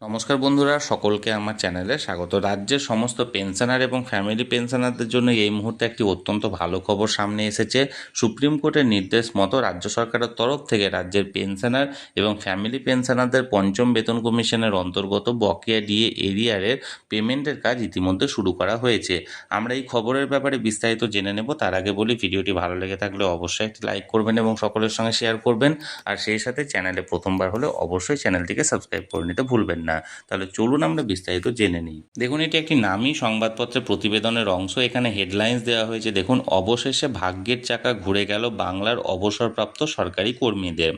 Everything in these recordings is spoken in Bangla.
নমস্কার বন্ধুরা, সকলকে আমার চ্যানেলে স্বাগত। রাজ্যের সমস্ত পেনশনার এবং ফ্যামিলি পেনশনারদের জন্য এই মুহূর্তে একটি অত্যন্ত ভালো খবর সামনে এসেছে। সুপ্রিম কোর্টের নির্দেশ মতো রাজ্য সরকারের তরফ থেকে রাজ্যের পেনশনার এবং ফ্যামিলি পেনশনারদের পঞ্চম বেতন কমিশনের অন্তর্গত বকেয়া ডিএ এরিয়ারের পেমেন্টের কাজ ইতিমধ্যে শুরু করা হয়েছে। আমরা এই খবরের ব্যাপারে বিস্তারিত জেনে নেব। তার আগে বলি, ভিডিওটি ভালো লেগে থাকলে অবশ্যই একটি লাইক করবেন এবং সকলের সঙ্গে শেয়ার করবেন। আর সেই সাথে চ্যানেলে প্রথমবার হলে অবশ্যই চ্যানেলটিকে সাবস্ক্রাইব করে নিতে ভুলবেন না। তাহলে চলুন আমরা বিস্তারিত জেনে নিই। দেখুন, এটি একটি নামী সংবাদপত্রের প্রতিবেদনের অংশ। এখানে হেডলাইন্স দেওয়া হয়েছে, দেখুন, অবশেষে ভাগ্যের চাকা ঘুরে গেল বাংলার অবসরপ্রাপ্ত সরকারি কর্মীদের।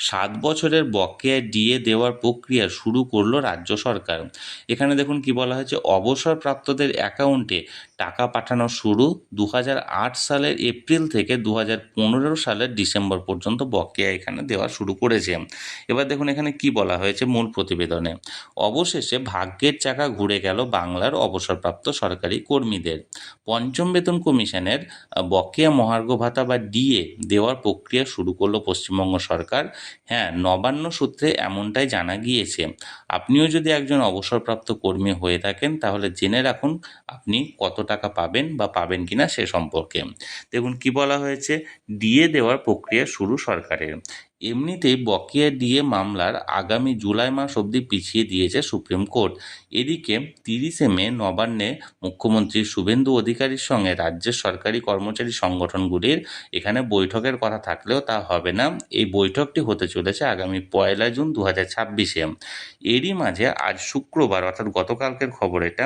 7 বছরের বকেয়া ডিএ দেওয়ার প্রক্রিয়া শুরু করলো রাজ্য সরকার। এখানে দেখুন কি বলা হয়েছে, অবসরপ্রাপ্তদের অ্যাকাউন্টে টাকা পাঠানো শুরু 2008 সালের এপ্রিল থেকে 2015 সালের ডিসেম্বর পর্যন্ত বকেয়া এখানে দেওয়া শুরু করেছে। এবার দেখুন এখানে কি বলা হয়েছে মূল প্রতিবেদনে, অবশেষে ভাগ্যের চাকা ঘুরে গেল বাংলার অবসরপ্রাপ্ত সরকারি কর্মীদের। পঞ্চম বেতন কমিশনের বকেয়া মহার্ঘ ভাতা বা ডিএ দেওয়ার প্রক্রিয়া শুরু করলো পশ্চিমবঙ্গ সরকার। হ্যাঁ, নবান্ন সূত্রে এমনটাই জানা গিয়েছে। আপনিও যদি একজন অবসরপ্রাপ্ত কর্মী হয়ে থাকেন তাহলে জেনে রাখুন আপনি কত টাকা পাবেন বা পাবেন কিনা সে সম্পর্কে। দেখুন কি বলা হয়েছে, ডিএ দেওয়ার প্রক্রিয়া শুরু সরকারের। এমনিতেই বকেয়া ডিএ মামলার আগামী জুলাই মাস অবধি পিছিয়ে দিয়েছে সুপ্রিম কোর্ট। এদিকে 30শে মে নবান্নে মুখ্যমন্ত্রী শুভেন্দু অধিকারীর সঙ্গে রাজ্যের সরকারি কর্মচারী সংগঠনগুলির এখানে বৈঠকের কথা থাকলেও তা হবে না। এই বৈঠকটি হতে চলেছে আগামী 1 জুন 2026-এ। এরই মাঝে আজ শুক্রবার, অর্থাৎ গতকালকের খবর এটা,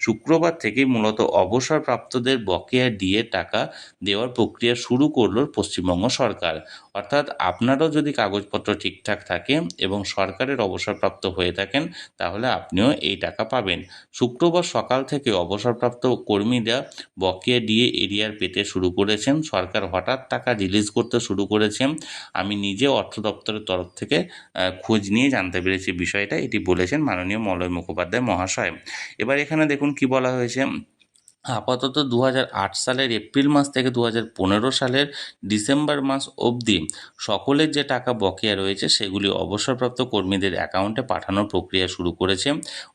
শুক্রবার থেকেই মূলত অবসরপ্রাপ্তদের বকেয়া ডিএ টাকা দেওয়ার প্রক্রিয়া শুরু করল পশ্চিমবঙ্গ সরকার। অর্থাৎ আপনারও যদি কাগজপত্র ঠিকঠাক থাকে এবং সরকারের অবসরপ্রাপ্ত হয়ে থাকেন তাহলে আপনিও এই টাকা পাবেন। শুক্রবার সকাল থেকে অবসরপ্রাপ্ত কর্মীরা বকেয়া ডিএ এরিয়ার পেতে শুরু করেছেন। সরকার হঠাৎ টাকা রিলিজ করতে শুরু করেছে। আমি নিজে অর্থ দপ্তরের তরফ থেকে খোঁজ নিয়ে জানতে পেরেছি বিষয়টা। এটি বলেছেন মাননীয় মলয় মুখোপাধ্যায় মহাশয়। এবার এখানে দেখুন কি বলা হয়েছে, আপাতত 2008 সালের এপ্রিল মাস থেকে 2015 সালের ডিসেম্বর মাস অবধি সকলের যে টাকা বকেয়া রয়েছে সেগুলি অবসরপ্রাপ্ত কর্মীদের অ্যাকাউন্টে পাঠানোর প্রক্রিয়া শুরু করেছে।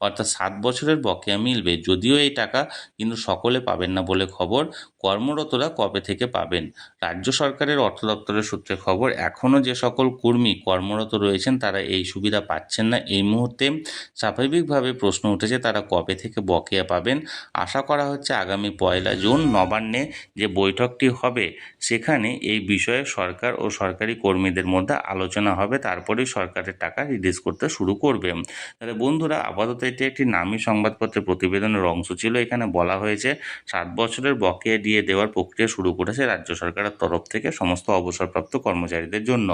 অর্থাৎ 7 বছরের বকেয়া মিলবে। যদিও এই টাকা কিন্তু সকলে পাবেন না বলে খবর। কর্মরতরা কবে থেকে পাবেন? রাজ্য সরকারের অর্থ দপ্তরের সূত্রে খবর, এখনও যে সকল কর্মী কর্মরত রয়েছেন তারা এই সুবিধা পাচ্ছেন না এই মুহূর্তে। স্বাভাবিকভাবে প্রশ্ন উঠেছে তারা কবে থেকে বকেয়া পাবেন। আশা করা হচ্ছে আগামী 1 জুন নবান্নে যে বৈঠকটি হবে সেখানে এই বিষয়ে সরকার ও সরকারি কর্মীদের মধ্যে আলোচনা হবে, তারপরেই সরকারের টাকা রিলিজ করতে শুরু করবে। তাহলে বন্ধুরা, আপাতত এটি একটি নামী সংবাদপত্রের প্রতিবেদনের অংশ ছিল। এখানে বলা হয়েছে 7 বছরের বকেয়া দিয়ে দেওয়ার প্রক্রিয়া শুরু করেছে রাজ্য সরকারের তরফ থেকে সমস্ত অবসরপ্রাপ্ত কর্মচারীদের জন্য।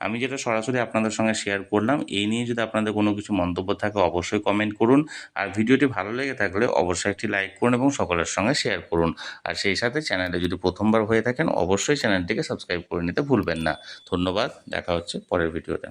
আমি যেটা সরাসরি আপনাদের সঙ্গে শেয়ার করলাম। এই নিয়ে যদি আপনাদের কোনো কিছু মন্তব্য থাকে অবশ্যই কমেন্ট করুন। আর ভিডিওটি ভালো লেগে থাকলে অবশ্যই একটি লাইক করুন এবং সকলের সঙ্গে শেয়ার করুন। আর সেই সাথে চ্যানেলে যদি প্রথমবার হয়ে থাকেন অবশ্যই চ্যানেলটিকে সাবস্ক্রাইব করে নিতে ভুলবেন না। ধন্যবাদ, দেখা হচ্ছে পরের ভিডিওতে।